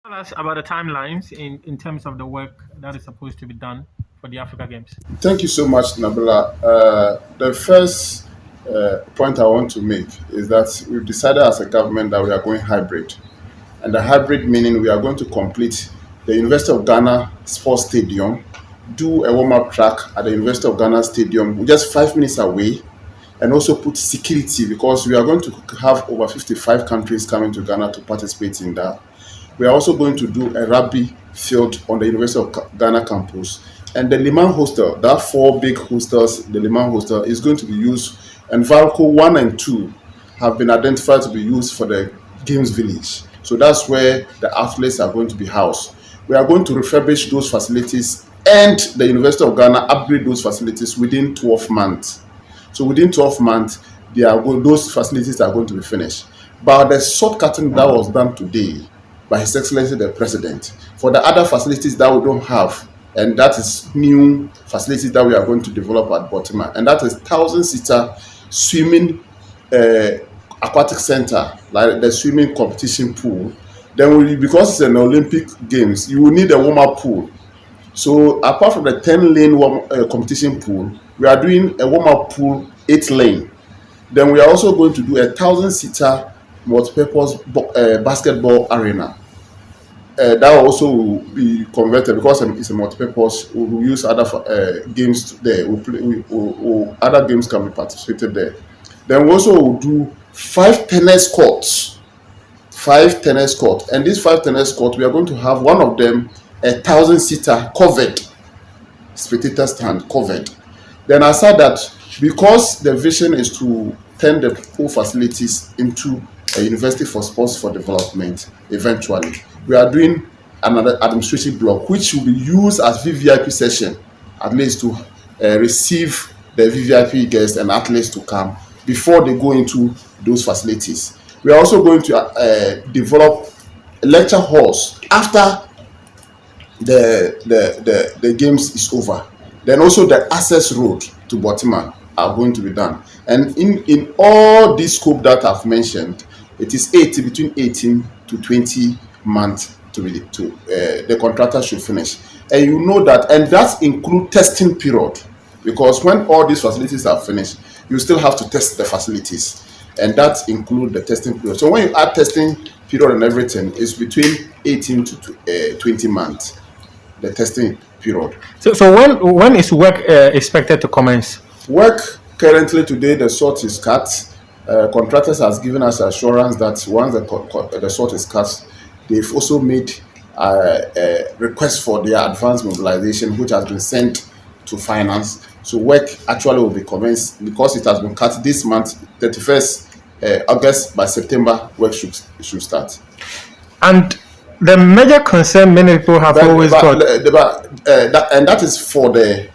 Tell us about the timelines in terms of the work that is supposed to be done for the Africa Games. Thank you so much, Nabila. The first point I want to make is that we've decided as a government that we are going hybrid. And the hybrid meaning we are going to complete the University of Ghana Sports Stadium, do a warm up track at the University of Ghana Stadium, just 5 minutes away, and also put security because we are going to have over 55 countries coming to Ghana to participate in that. We are also going to do a rugby field on the University of Ghana campus. And the Liman hostel, that four big hostels, the Liman hostel is going to be used. And Valco 1 and 2 have been identified to be used for the Games Village. So that's where the athletes are going to be housed. We are going to refurbish those facilities and the University of Ghana upgrade those facilities within 12 months. So within 12 months, those facilities are going to be finished. But the shortcutting that was done today by His Excellency the President for the other facilities that we don't have, and that is new facilities that we are going to develop at Baltimore, and that is 1,000-seater swimming aquatic center, like the swimming competition pool. Then because it's an Olympic Games, you will need a warm-up pool. So apart from the 10-lane competition pool, we are doing a warm-up pool 8-lane. Then we are also going to do a 1,000-seater multi-purpose basketball arena. That will also be converted because it's a multi-purpose. We will use other games there. Other games can be participated there. Then we also will do 5 tennis courts. 5 tennis courts. And these 5 tennis courts, we are going to have one of them a 1,000-seater covered, spectator stand covered. Then aside that, because the vision is to turn the whole facilities into a university for sports for development eventually, we are doing another administrative block which will be used as VVIP session, at least to receive the VVIP guests and athletes to come before they go into those facilities. We are also going to develop lecture halls after the games is over. Then also the access road to Baltimore are going to be done. And in all this scope that I've mentioned, it is between 18 to 20 months the contractor should finish. And you know that, and that include testing period, because when all these facilities are finished, you still have to test the facilities, and that include the testing period. So when you add testing period and everything, it's between 18 to 20 months, the testing period. So when is work expected to commence? Work currently today, the salt is cut. Contractors has given us assurance that once the salt is cut, they've also made a request for their advanced mobilization, which has been sent to finance. So work actually will be commenced because it has been cut this month, 31st August. By September, work should start. And the major concern many people have always got, and that is for the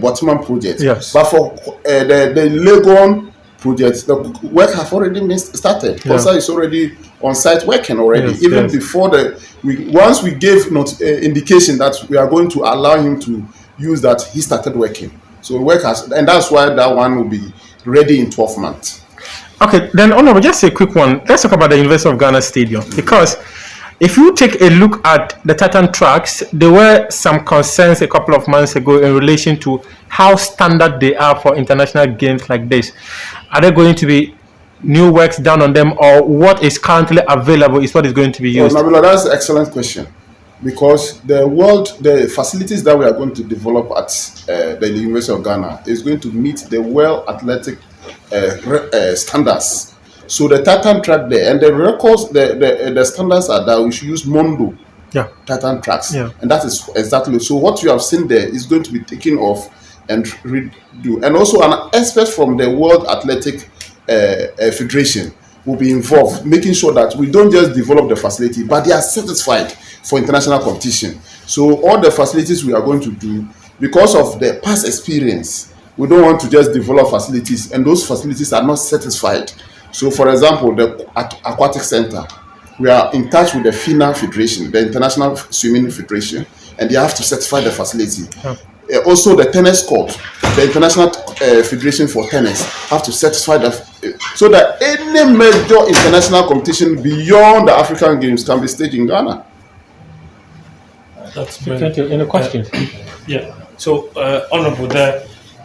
Baltimore project. Yes. But for the Legon project, the work have already been started. Kosa is already on site working already. Yes, Even yes. before once we gave indication that we are going to allow him to use that, he started working. So work has, and that's why that one will be ready in 12 months. Okay, then Honorable, just a quick one. Let's talk about the University of Ghana Stadium, because if you take a look at the Titan tracks, there were some concerns a couple of months ago in relation to how standard they are for international games like this. Are there going to be new works done on them, or what is currently available is what is going to be used? Nabila, that's an excellent question, because the facilities that we are going to develop at the University of Ghana is going to meet the World Athletic standards. So the Titan track there, and the records, the standards are that we should use Mondo Titan tracks, and that is exactly. So what you have seen there is going to be taken off and redo, and also an expert from the World Athletic Federation will be involved, making sure that we don't just develop the facility, but they are satisfied for international competition. So all the facilities we are going to do, because of the past experience, we don't want to just develop facilities and those facilities are not satisfied. So, for example, the aquatic center, we are in touch with the FINA Federation, the International Swimming Federation, and they have to certify the facility. Also, the tennis court, the International Federation for Tennis have to satisfy that so that any major international competition beyond the African Games can be staged in Ghana. That's Thank you. Any questions? Yeah. So, Honorable,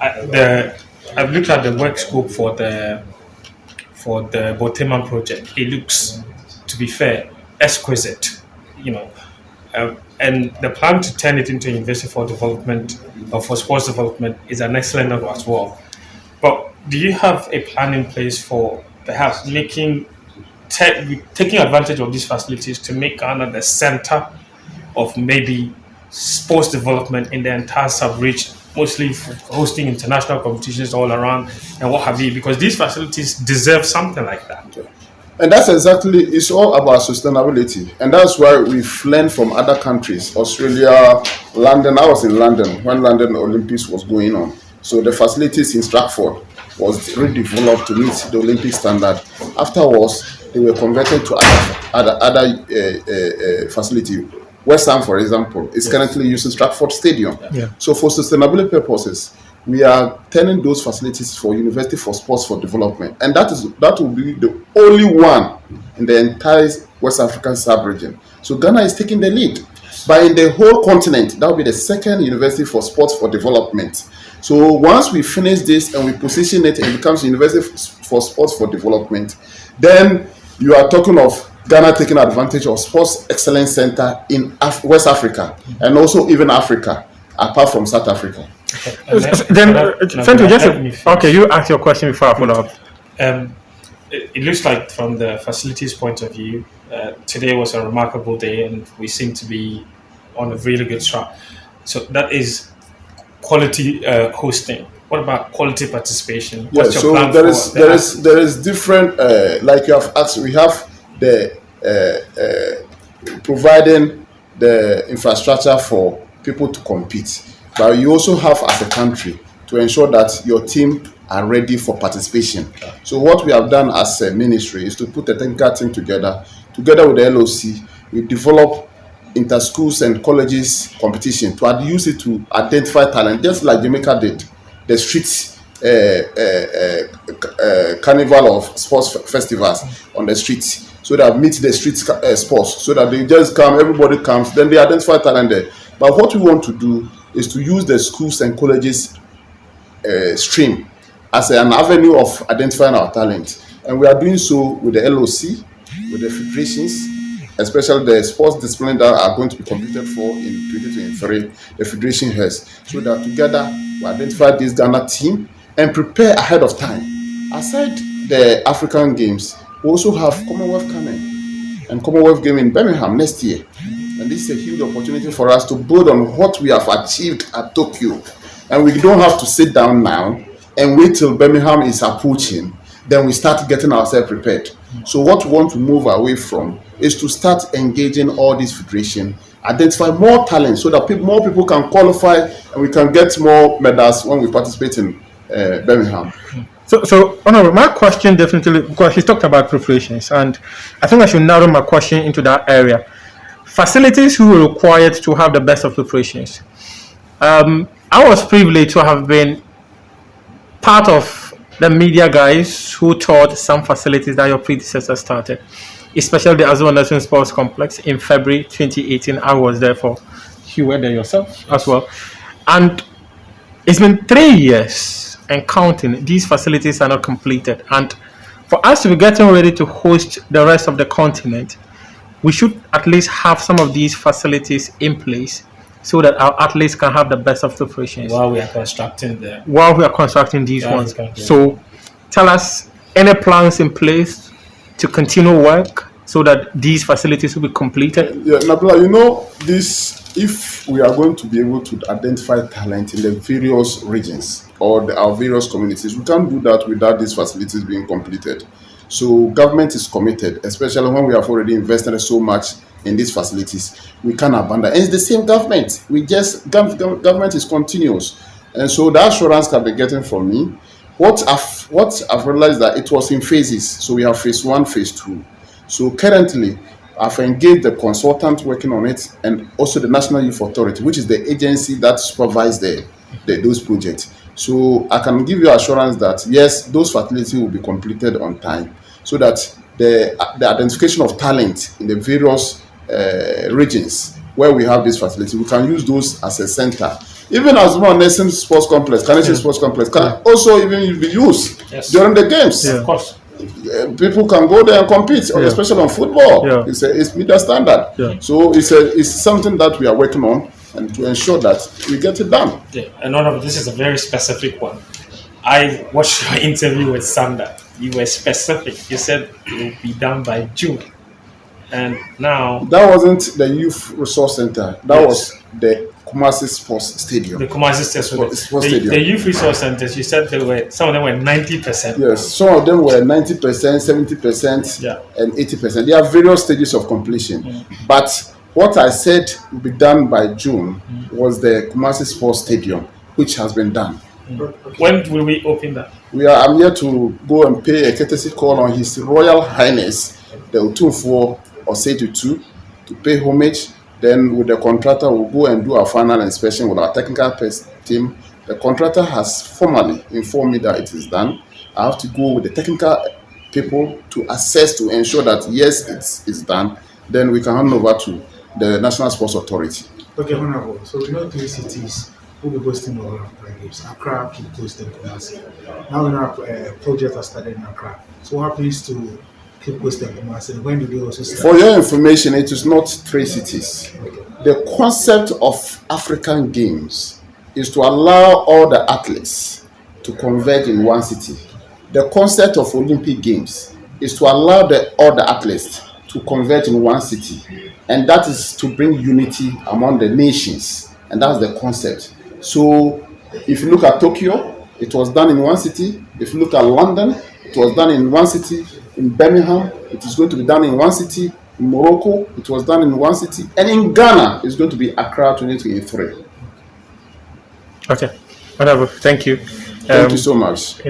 I've looked at the work scope for the Boteman project. It looks, to be fair, exquisite. You know, and the plan to turn it into a university for development or for sports development is an excellent one as well. But do you have a plan in place for perhaps taking advantage of these facilities to make Ghana the center of maybe sports development in the entire sub-region, mostly for hosting international competitions all around and what have you? Because these facilities deserve something like that. And that's exactly, it's all about sustainability. And that's why we've learned from other countries, Australia, London. I was in London when London Olympics was going on. So the facilities in Stratford was redeveloped to meet the Olympic standard. Afterwards, they were converted to other facility. West Ham, for example, is currently using Stratford Stadium. Yeah. So for sustainability purposes, we are turning those facilities for University for Sports for Development, and that will be the only one in the entire West African sub-region. So Ghana is taking the lead. But in the whole continent, that will be the second University for Sports for Development. So once we finish this and we position it and it becomes University for Sports for Development, then you are talking of Ghana taking advantage of Sports Excellence Center in West Africa and also even Africa, apart from South Africa. Okay, you ask your question before I follow up. It looks like from the facilities point of view, today was a remarkable day and we seem to be on a really good track. So that is quality hosting. What about quality participation? What's your plan there is different, like you have asked, we have the providing the infrastructure for people to compete. But you also have, as a country, to ensure that your team are ready for participation. So what we have done as a ministry is to put a technical team together with the LOC. We develop inter-schools and colleges competition to use it to identify talent, just like Jamaica did. The street carnival of sports festivals on the streets, so that meet the street sports, so that they just come, everybody comes, then they identify talent there. But what we want to do is to use the schools and colleges stream as an avenue of identifying our talent. And we are doing so with the LOC, with the federations, especially the sports disciplines that are going to be competed for in 2023, the federation has, so that together we identify this Ghana team and prepare ahead of time. Aside the African Games, we also have Commonwealth coming and Commonwealth Game in Birmingham next year. And this is a huge opportunity for us to build on what we have achieved at Tokyo. And we don't have to sit down now and wait till Birmingham is approaching. Then we start getting ourselves prepared. So what we want to move away from is to start engaging all these federations, identify more talent so that more people can qualify and we can get more medals when we participate in Birmingham. So, Honorable, my question definitely, because he talked about preparations, and I think I should narrow my question into that area. Facilities who were required to have the best of preparations. I was privileged to have been part of the media guys who taught some facilities that your predecessor started, especially the Azure National Sports Complex in February 2018. I was there for, you were there yourself as well. And it's been 3 years and counting, these facilities are not completed. And for us to be getting ready to host the rest of the continent, we should at least have some of these facilities in place so that our athletes can have the best of preparations. While we are constructing these ones. So tell us, any plans in place to continue work so that these facilities will be completed? Yeah, Nabila, if we are going to be able to identify talent in the various regions or our various communities, we can't do that without these facilities being completed. So government is committed, especially when we have already invested so much in these facilities. We can't abandon. And it's the same government. Government is continuous. And so the assurance can be getting from me. What I've realized that it was in phases. So we have phase 1, phase 2. So currently, I've engaged the consultant working on it and also the National Youth Authority, which is the agency that supervises those projects. So I can give you assurance that yes, those facilities will be completed on time, so that the identification of talent in the various regions where we have this facility, we can use those as a center. Even as one Nelson Sports Complex, Carnation Sports Complex can also even be used during the games. Of course. People can go there and compete, especially on football. It's media standard. So it's something that we are working on and to ensure that we get it done. And none of this is a very specific one. I watched your interview with Sander. You were specific. You said it will be done by June. And now... That wasn't the Youth Resource Center. That was the Kumasi Sports Stadium. The Kumasi Sports Stadium. The Youth Resource Centers, you said some of them were 90%. Yes, some of them were 90%, 70%, and 80%. There are various stages of completion. But what I said will be done by June was the Kumasi Sports Stadium, which has been done. When will we open that? I'm here to go and pay a courtesy call on His Royal Highness, the Otunfuo Osei-Tutu, to pay homage. Then with the contractor, we'll go and do our final inspection with our technical team. The contractor has formally informed me that it is done. I have to go with the technical people to assess, to ensure that yes, it's done. Then we can hand over to the National Sports Authority. Okay, Honorable. So we know 3 cities will be hosting all of the games. Accra keep hosting Kumasi. Now we know a project has started in Accra. So what happens to keep hosting Kumasi? When do they also start? For your information, it is not 3 cities. The concept of African Games is to allow all the athletes to converge in one city. The concept of Olympic Games is to allow all the athletes to converge in one city. And that is to bring unity among the nations. And that's the concept. So if you look at Tokyo, it was done in one city. If you look at London, it was done in one city. In Birmingham, it is going to be done in one city. In Morocco, it was done in one city. And in Ghana, it's going to be Accra 2023. Okay. Whatever. Thank you. Thank you so much.